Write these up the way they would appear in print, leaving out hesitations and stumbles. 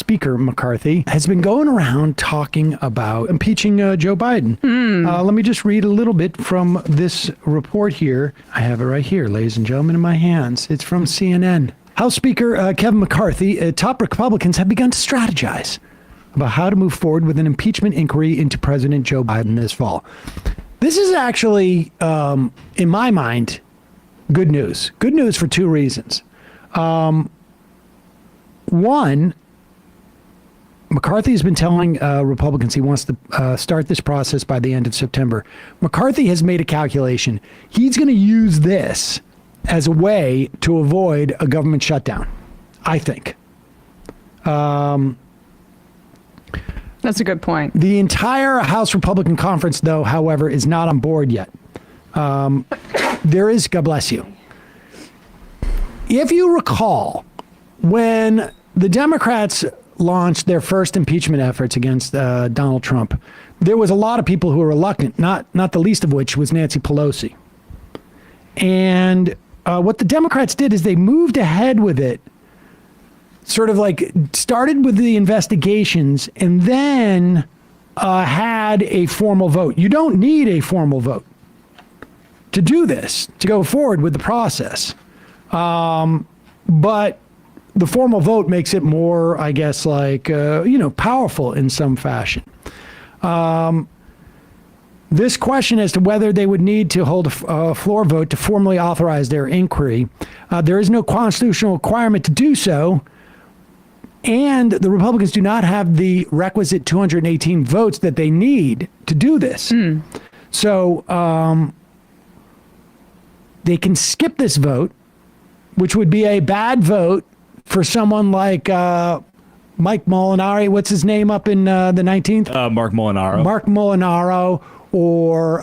Speaker McCarthy has been going around talking about impeaching Joe Biden. Let me just read a little bit from this report here. I have it right here, ladies and gentlemen, in my hands. It's from CNN. House Speaker Kevin McCarthy, top Republicans have begun to strategize about how to move forward with an impeachment inquiry into President Joe Biden this fall. This is actually, in my mind, good news. Good news for two reasons. One, McCarthy has been telling Republicans he wants to start this process by the end of September. McCarthy has made a calculation. He's going to use this as a way to avoid a government shutdown, I think. That's a good point. The entire House Republican Conference, though, however, is not on board yet. There is, God bless you. If you recall, when the Democrats launched their first impeachment efforts against Donald Trump, there was a lot of people who were reluctant, not the least of which was Nancy Pelosi. And what the Democrats did is they moved ahead with it, sort of like started with the investigations and then had a formal vote. You don't need a formal vote to do this, to go forward with the process. But the formal vote makes it more, I guess, like, powerful in some fashion. This question as to whether they would need to hold a floor vote to formally authorize their inquiry, there is no constitutional requirement to do so. And the Republicans do not have the requisite 218 votes that they need to do this. So they can skip this vote, which would be a bad vote for someone like Mike Molinari. What's his name up in the 19th? Mark Molinaro. Mark Molinaro, or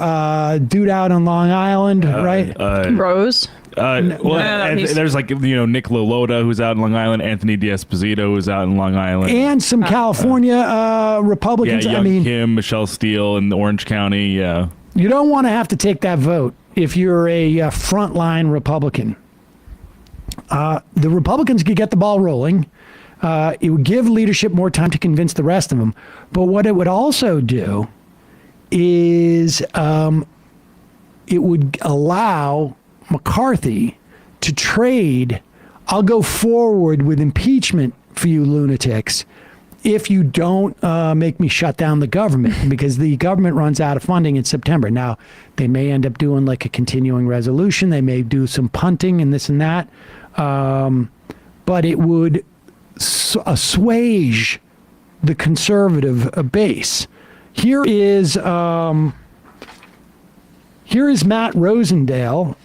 dude out on Long Island, right? Rose. There's Nick Lolota, who's out in Long Island, Anthony D'Esposito, who's out in Long Island, and some California Republicans. Kim, Michelle Steele in Orange County. Yeah, you don't want to have to take that vote if you're a frontline Republican. The Republicans could get the ball rolling. It would give leadership more time to convince the rest of them. But what it would also do is it would allow McCarthy to trade, I'll go forward with impeachment for you lunatics if you don't make me shut down the government, because the government runs out of funding in September. Now, they may end up doing like a continuing resolution. They may do some punting and this and that. But it would assuage the conservative base. Here is Matt Rosendale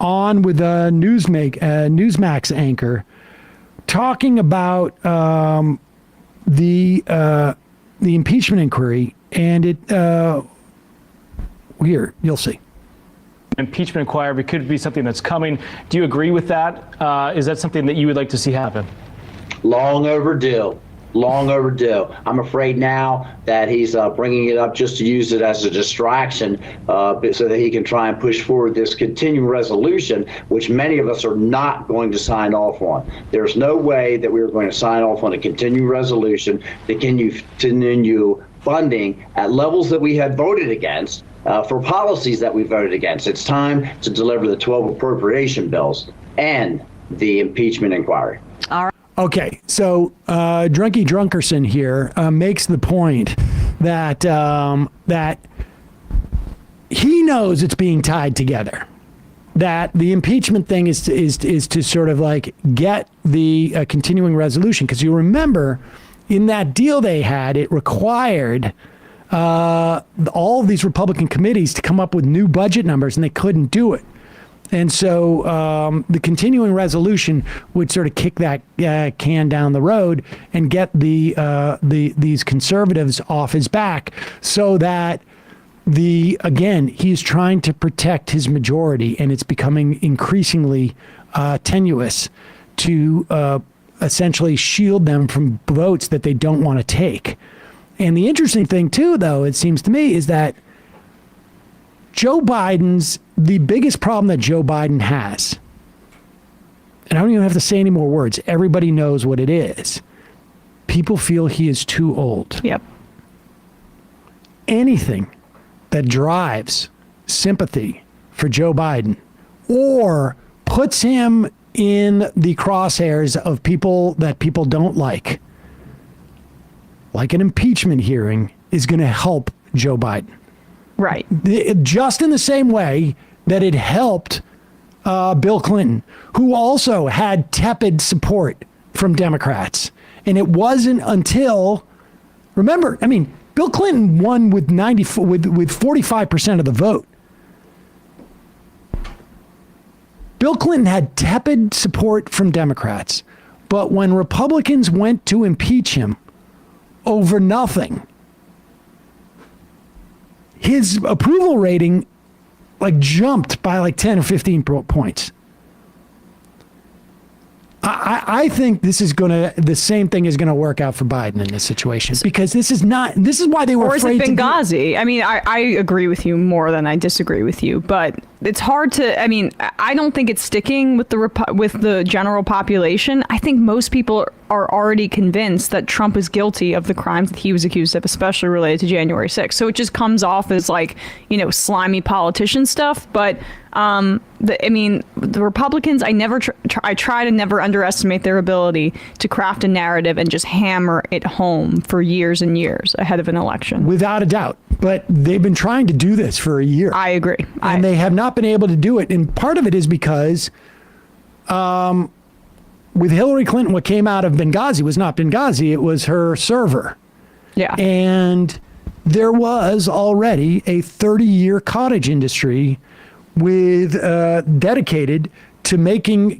on with a Newsmax anchor talking about the impeachment inquiry, and it here you'll see. Impeachment inquiry could be something that's coming. Do you agree with that? Is that something that you would like to see happen? Long overdue. Long overdue. I'm afraid now that he's bringing it up just to use it as a distraction so that he can try and push forward this continuing resolution, which many of us are not going to sign off on. There's no way that we are going to sign off on a continuing resolution that can continue funding at levels that we had voted against for policies that we voted against. It's time to deliver the 12 appropriation bills and the impeachment inquiry. All right. Okay, so Drunky Drunkerson here makes the point that that he knows it's being tied together. That the impeachment thing is to sort of like get the continuing resolution, because you remember in that deal they had, it required all of these Republican committees to come up with new budget numbers, and they couldn't do it. And so the continuing resolution would sort of kick that can down the road and get these conservatives off his back, so that he's trying to protect his majority, and it's becoming increasingly tenuous to essentially shield them from votes that they don't want to take. And the interesting thing too, though, it seems to me, is that the biggest problem that Joe Biden has, and I don't even have to say any more words, everybody knows what it is people feel he is too old. Yep. Anything that drives sympathy for Joe Biden or puts him in the crosshairs of people that people don't like an impeachment hearing, is going to help Joe Biden. Right. Just in the same way that it helped Bill Clinton, who also had tepid support from Democrats. And it wasn't until, remember, I mean, Bill Clinton won with 45% of the vote. Bill Clinton had tepid support from Democrats, but when Republicans went to impeach him over nothing, his approval rating jumped by 10 or 15 points. I think the same thing is going to work out for Biden in this situation, because this is why they were Or is afraid it Benghazi? I mean, I agree with you more than I disagree with you, but it's hard to, I mean, I don't think it's sticking with the general population. I think most people are already convinced that Trump is guilty of the crimes that he was accused of, especially related to January 6th. So it just comes off as slimy politician stuff. But the Republicans, I try to never underestimate their ability to craft a narrative and just hammer it home for years and years ahead of an election. Without a doubt. But they've been trying to do this for a year. I agree. And they have not been able to do it. And part of it is because with Hillary Clinton, what came out of Benghazi was not Benghazi, it was her server. Yeah. And there was already a 30-year cottage industry with dedicated to making,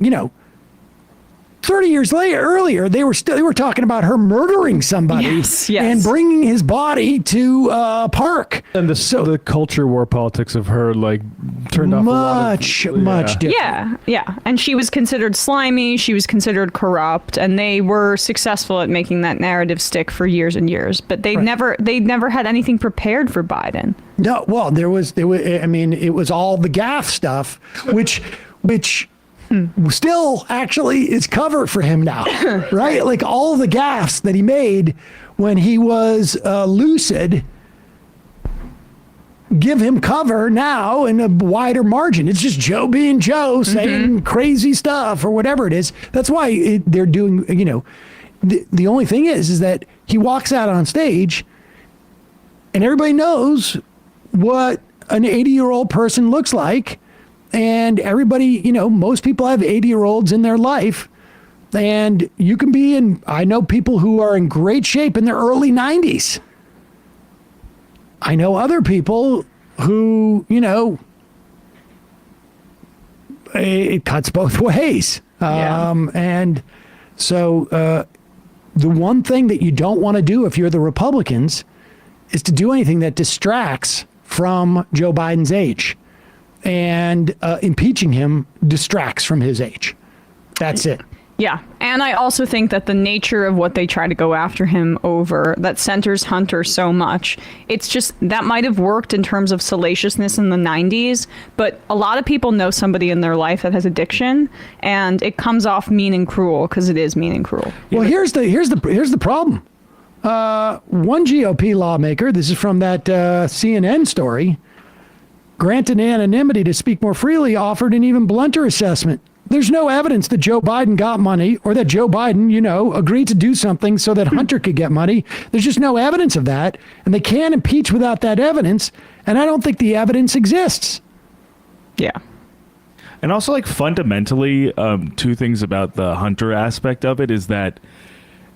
30 years earlier, they were talking about her murdering somebody yes. and bringing his body to a park. And the culture war politics of her turned off much different. Yeah. And she was considered slimy. She was considered corrupt, and they were successful at making that narrative stick for years and years. But they never had anything prepared for Biden. No, well, there was. I mean, it was all the gaffe stuff, which still actually is cover for him now, right? All the gaffes that he made when he was lucid give him cover now in a wider margin. It's just Joe being Joe saying crazy stuff or whatever it is. That's why they're doing, the only thing is that he walks out on stage and everybody knows what an 80-year-old person looks like. And everybody, most people have 80-year-olds in their life. And you can be I know people who are in great shape in their early 90s. I know other people who, it cuts both ways. And so the one thing that you don't want to do if you're the Republicans is to do anything that distracts from Joe Biden's age. And impeaching him distracts from his age. That's it. Yeah. And I also think that the nature of what they try to go after him over that centers Hunter so much, it's just that might have worked in terms of salaciousness in the 90s. But a lot of people know somebody in their life that has addiction, and it comes off mean and cruel because it is mean and cruel. Well, here's the problem. One GOP lawmaker, this is from that CNN story, granted anonymity to speak more freely, offered an even blunter assessment. There's no evidence that Joe Biden got money or that Joe Biden, agreed to do something so that Hunter could get money. There's just no evidence of that. And they can't impeach without that evidence. And I don't think the evidence exists. Yeah. And also, fundamentally, two things about the Hunter aspect of it is that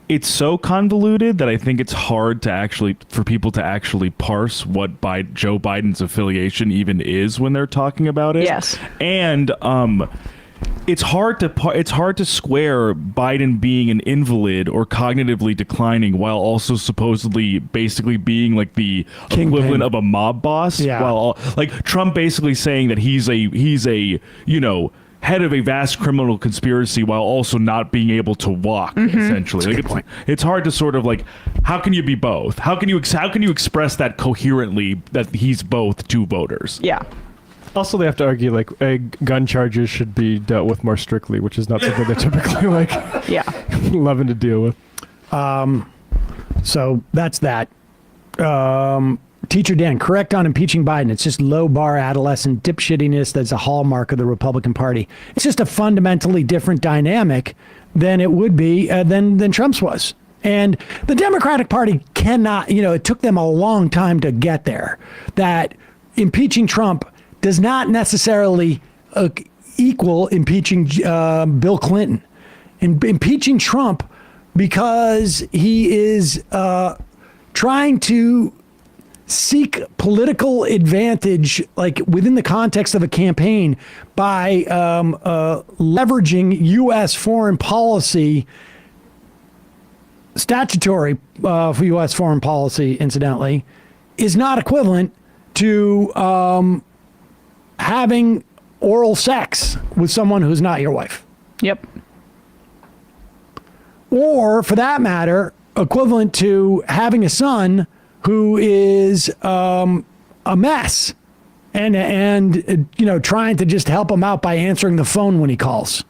it's so convoluted that I think it's hard for people to actually parse what Joe Biden's affiliation even is when they're talking about it. Yes. And it's hard to square Biden being an invalid or cognitively declining while also supposedly basically being the equivalent of a mob boss. Yeah. While Trump basically saying that he's a head of a vast criminal conspiracy while also not being able to walk, essentially. It's hard to sort of how can you be both? How can you express that coherently that he's both to voters? Yeah. Also, they have to argue gun charges should be dealt with more strictly, which is not something they're typically loving to deal with. So that's that. Teacher Dan, correct on impeaching Biden. It's just low bar adolescent dipshittiness that's a hallmark of the Republican Party. It's just a fundamentally different dynamic than it would be than Trump's was. And the Democratic Party cannot, it took them a long time to get there. That impeaching Trump does not necessarily equal impeaching Bill Clinton. Impeaching Trump because he is trying to seek political advantage, like within the context of a campaign, by leveraging U.S. foreign policy, statutory for U.S. foreign policy, incidentally, is not equivalent to having oral sex with someone who's not your wife. Yep. Or, for that matter, equivalent to having a son who is a mess and trying to just help him out by answering the phone when he calls.